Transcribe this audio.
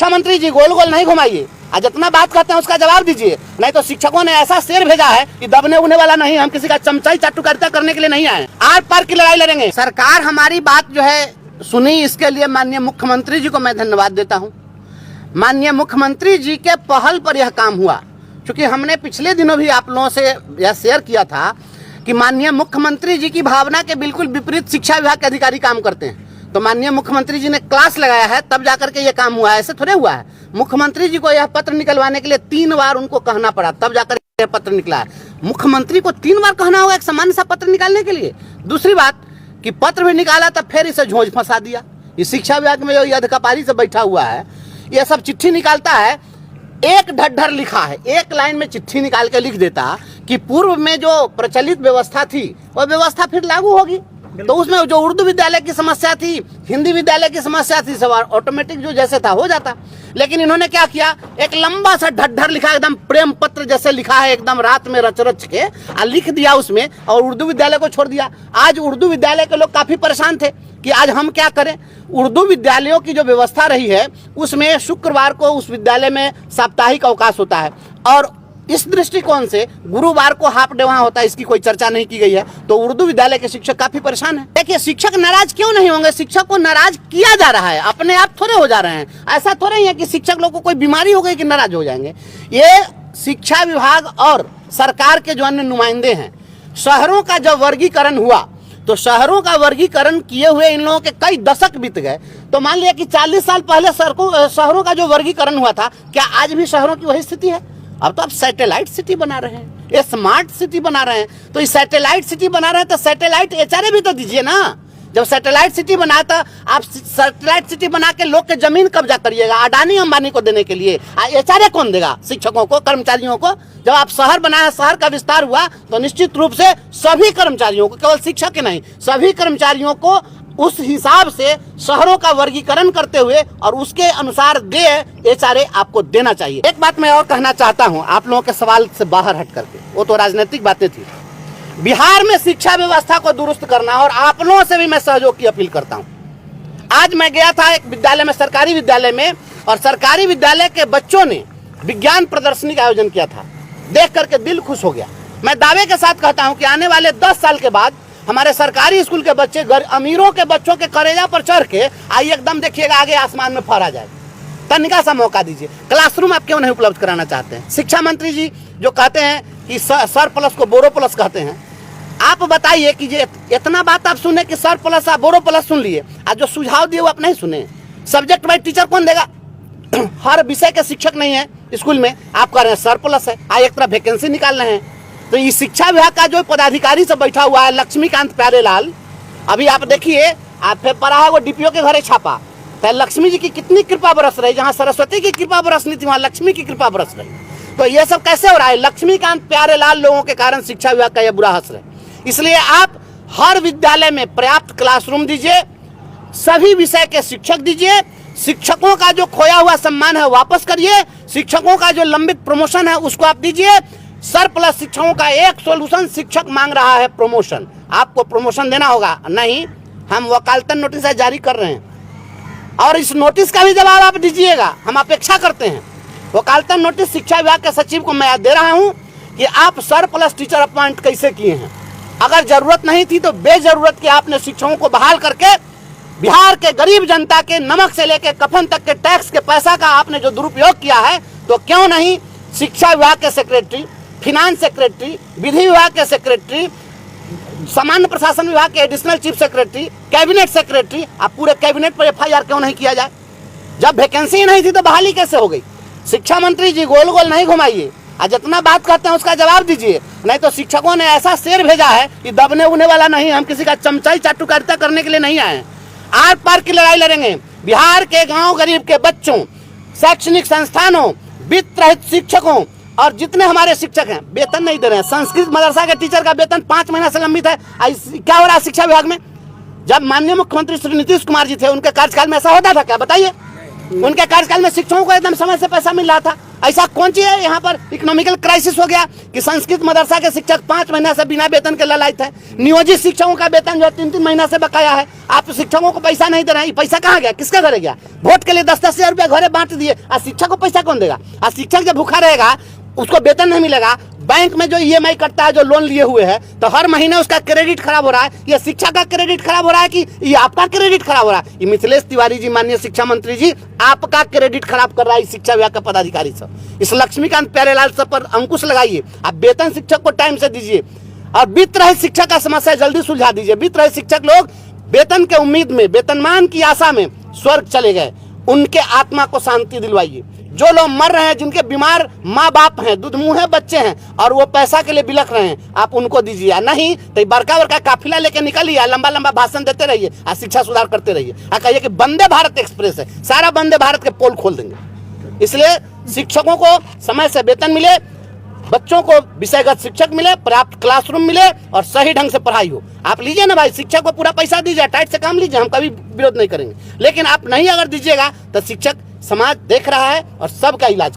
शिक्षा मंत्री जी गोल गोल नहीं घुमाइए, आज जितना बात करते हैं उसका जवाब दीजिए, नहीं तो शिक्षकों ने ऐसा शेर भेजा है कि दबने उबने वाला नहीं, हम किसी का चमचाई चाटुकारिता करने के लिए नहीं आए, आर पार की लड़ाई लड़ेंगे। सरकार हमारी बात जो है सुनी, इसके लिए माननीय मुख्यमंत्री जी को मैं धन्यवाद देता हूँ। माननीय मुख्यमंत्री जी के पहल पर यह काम हुआ, क्योंकि हमने पिछले दिनों भी आप लोगों से यह शेयर किया था कि माननीय मुख्यमंत्री जी की भावना के बिल्कुल विपरीत शिक्षा विभाग के अधिकारी काम करते हैं। तो माननीय मुख्यमंत्री जी ने क्लास लगाया है तब जाकर के ये काम हुआ है, ऐसे थोड़े हुआ है। मुख्यमंत्री जी को यह पत्र निकलवाने के लिए 3 बार उनको कहना पड़ा, तब जाकर यह पत्र निकला है। मुख्यमंत्री को 3 बार कहना होगा एक सामान्य सा पत्र निकालने के लिए। दूसरी बात कि पत्र भी निकाला तब फिर इसे झोंझ फंसा दिया। इस शिक्षा विभाग में जो अधकपारी से बैठा हुआ है, यह सब चिट्ठी निकालता है, एक ढड्ढर लिखा है, एक लाइन में चिट्ठी निकाल के लिख देता कि पूर्व में जो प्रचलित व्यवस्था थी वह व्यवस्था फिर लागू होगी। तो उसमें जो उर्दू विद्यालय की समस्या थी, हिंदी विद्यालय की समस्या थी, सब ऑटोमेटिक जो जैसे था हो जाता। लेकिन इन्होंने क्या किया, एक लंबा सा ढड्ढर लिखा, एकदम प्रेम पत्र जैसे लिखा है, एकदम रात में रच रच के लिख दिया उसमें, और उर्दू विद्यालय को छोड़ दिया। आज उर्दू विद्यालय के लोग काफी परेशान थे कि आज हम क्या करें। उर्दू विद्यालयों की जो व्यवस्था रही है उसमें शुक्रवार को उस विद्यालय में साप्ताहिक अवकाश होता है, और इस दृष्टिकोण से गुरुवार को हाफ डे वहाँ होता है, इसकी कोई चर्चा नहीं की गई है। तो उर्दू विद्यालय के शिक्षक काफी परेशान हैं। देखिए, शिक्षक नाराज क्यों नहीं होंगे, शिक्षक को नाराज किया जा रहा है, अपने आप थोड़े हो जा रहे हैं। ऐसा थोड़े ही है कि शिक्षक लोग को कोई बीमारी हो गई कि नाराज हो जाएंगे। ये शिक्षा विभाग और सरकार के जो अन्य नुमाइंदे हैं, शहरों का जब वर्गीकरण हुआ तो शहरों का वर्गीकरण किए हुए इन लोगों के कई दशक बीत गए। तो मान लिया कि 40 साल पहले शहरों का जो वर्गीकरण हुआ था, क्या आज भी शहरों की वही स्थिति है? अब तो आप सैटेलाइट सिटी बना रहे हैं, ये स्मार्ट सिटी बना रहे हैं। तो इस सैटेलाइट सिटी बना रहे हैं तो सैटेलाइट एचआरए भी तो दीजिए ना। जब सैटेलाइट सिटी बनाता, आप सैटेलाइट सिटी बना के लोग के जमीन कब्जा करिएगा अडानी अंबानी को देने के लिए, एचआरए कौन देगा? शिक्षकों को, कर्मचारियों को। जब आप शहर बनाया, शहर का विस्तार हुआ, तो निश्चित रूप से सभी कर्मचारियों को, केवल शिक्षक के नहीं, सभी कर्मचारियों को उस हिसाब से शहरों का वर्गीकरण करते हुए और उसके अनुसार एचआरए आपको देना चाहिए। एक बात मैं और कहना चाहता हूं आप लोगों के सवाल से बाहर हट करके, वो तो राजनीतिक बातें थी। बिहार में शिक्षा व्यवस्था को दुरुस्त करना, और आप लोगों से भी मैं सहयोग की अपील करता हूं। आज मैं गया था एक विद्यालय में, सरकारी विद्यालय में, और सरकारी विद्यालय के बच्चों ने विज्ञान प्रदर्शनी का आयोजन किया था। देख करके दिल खुश हो गया। मैं दावे के साथ कहता हूं कि आने वाले 10 साल के बाद हमारे सरकारी स्कूल के बच्चे अमीरों के बच्चों के कलेजा पर चढ़ के आइए, एकदम देखिएगा आगे आसमान में फहरा जाए। तनिका सा मौका दीजिए। क्लासरूम आप क्यों नहीं उपलब्ध कराना चाहते हैं? शिक्षा मंत्री जी जो कहते हैं कि सर प्लस को बोरो प्लस कहते हैं, आप बताइए कि ये इतना बात आप सुने कि सर प्लस आप बोरो प्लस सुन लिए, आज जो सुझाव दिए वो आप नहीं सुने। सब्जेक्ट वाइज टीचर कौन देगा? हर विषय के शिक्षक नहीं है स्कूल में, आप कह रहे हैं सर प्लस है, आज एक तरफ वैकेंसी निकाल रहे हैं। तो इस शिक्षा विभाग का जो पदाधिकारी से बैठा हुआ है लक्ष्मीकांत प्यारेलाल, अभी आप देखिए, आप फिर पढ़ा है वो डीपीओ के घरे छापा, तो लक्ष्मी जी की कितनी कृपा बरस रही। जहाँ सरस्वती की कृपा बरसनी थी वहाँ लक्ष्मी की कृपा बरस रही। तो ये सब कैसे हो रहा है? लक्ष्मीकांत प्यारेलाल लोगों के कारण शिक्षा विभाग का यह बुरा असर है। इसलिए आप हर विद्यालय में पर्याप्त क्लासरूम दीजिए, सभी विषय के शिक्षक दीजिए, शिक्षकों का जो खोया हुआ सम्मान है वापस करिए, शिक्षकों का जो लंबित प्रमोशन है उसको आप दीजिए। सर प्लस शिक्षकों का एक सॉल्यूशन, शिक्षक मांग रहा है प्रमोशन, आपको प्रमोशन देना होगा। नहीं, हम वकालतन नोटिस जारी कर रहे हैं और इस नोटिस का भी जवाब आप दीजिएगा, हम अपेक्षा करते हैं। वकालतन नोटिस शिक्षा विभाग के सचिव को मैं दे रहा हूं कि आप सर प्लस टीचर अपॉइंट कैसे किए हैं। अगर जरूरत नहीं थी तो बेजरूरत के आपने शिक्षकों को बहाल करके बिहार के गरीब जनता के नमक से लेकर कफन तक के टैक्स के पैसा का आपने जो दुरुपयोग किया है, तो क्यों नहीं शिक्षा विभाग के सेक्रेटरी, फिनांस सेक्रेटरी, विधि विभाग के सेक्रेटरी, सामान्य प्रशासन विभाग के additional chief secretary, cabinet secretary, आप पूरे कैबिनेट पर एफआईआर क्यों नहीं किया जाए? जब वैकेंसी नहीं थी तो बहाली कैसे हो गई? शिक्षा मंत्री जी गोल गोल नहीं घुमाइए, आज जितना बात करते हैं उसका जवाब दीजिए, नहीं तो शिक्षकों ने ऐसा शेर भेजा है कि दबने उबने वाला नहीं, हम किसी का चमचाई चाटुकारिता करने के लिए नहीं आए। आर पार की लड़ाई लड़ेंगे। बिहार के गांव गरीब के बच्चों, शैक्षणिक संस्थानों, वित्त रहित शिक्षकों और जितने हमारे शिक्षक हैं वेतन नहीं दे रहे हैं। संस्कृत मदरसा के टीचर का वेतन 5 महीना से लंबित है। क्या हो रहा है शिक्षा विभाग में? जब माननीय मुख्यमंत्री श्री नीतीश कुमार जी थे, उनके कार्यकाल में ऐसा होता था क्या? बताइए। उनके कार्यकाल में शिक्षकों को एकदम समय से पैसा मिल रहा था। ऐसा कौन चीज है यहाँ पर? इकोनॉमिकल क्राइसिस हो गया कि संस्कृत मदरसा के शिक्षक 5 महीना से बिना वेतन के ललायत है। नियोजित शिक्षकों का वेतन जो है 3-3 महीना से बकाया है। आप शिक्षकों को पैसा नहीं दे रहे हैं। पैसा कहाँ गया? किसका घरे गया? वोट के लिए 10-10 हजार रुपया घरे बांट दिए। आज शिक्षक को पैसा कौन देगा? आज शिक्षक जब भूखा रहेगा, उसको वेतन नहीं मिलेगा, बैंक में जो EMI कटता है, जो लोन लिए हुए है, तो हर महीने उसका क्रेडिट खराब हो रहा है। ये शिक्षा का क्रेडिट खराब हो रहा है कि ये आपका क्रेडिट खराब हो रहा है? ये मिथिलेश तिवारी जी, माननीय शिक्षा मंत्री जी, आपका क्रेडिट खराब कर रहा है शिक्षा विभाग का पदाधिकारी सब। इस लक्ष्मीकांत प्यारेलाल सब पर अंकुश लगाइए। आप वेतन शिक्षक को टाइम से दीजिए और वित्त रहित शिक्षा का समस्या जल्दी सुलझा दीजिए। वित्त रहित शिक्षक लोग वेतन के उम्मीद में, वेतनमान की आशा में स्वर्ग चले गए, उनके आत्मा को शांति दिलवाइए। जो लोग मर रहे हैं, जिनके बीमार माँ बाप हैं, दूधमुहे बच्चे हैं और वो पैसा के लिए बिलख रहे हैं, आप उनको दीजिए। नहीं तो बड़का बड़का काफिला लेके निकलिए, लंबा लंबा भाषण देते रहिए और शिक्षा सुधार करते रहिए और कहिए कि वंदे भारत एक्सप्रेस है, सारा वंदे भारत के पोल खोल देंगे। इसलिए शिक्षकों को समय से वेतन मिले, बच्चों को विषयगत शिक्षक मिले, पर्याप्त क्लासरूम मिले और सही ढंग से पढ़ाई हो। आप लीजिए ना भाई, शिक्षक को पूरा पैसा दीजिए, टाइट से काम लीजिए, हम कभी विरोध नहीं करेंगे। लेकिन आप नहीं अगर दीजिएगा तो शिक्षक समाज देख रहा है और सबका इलाज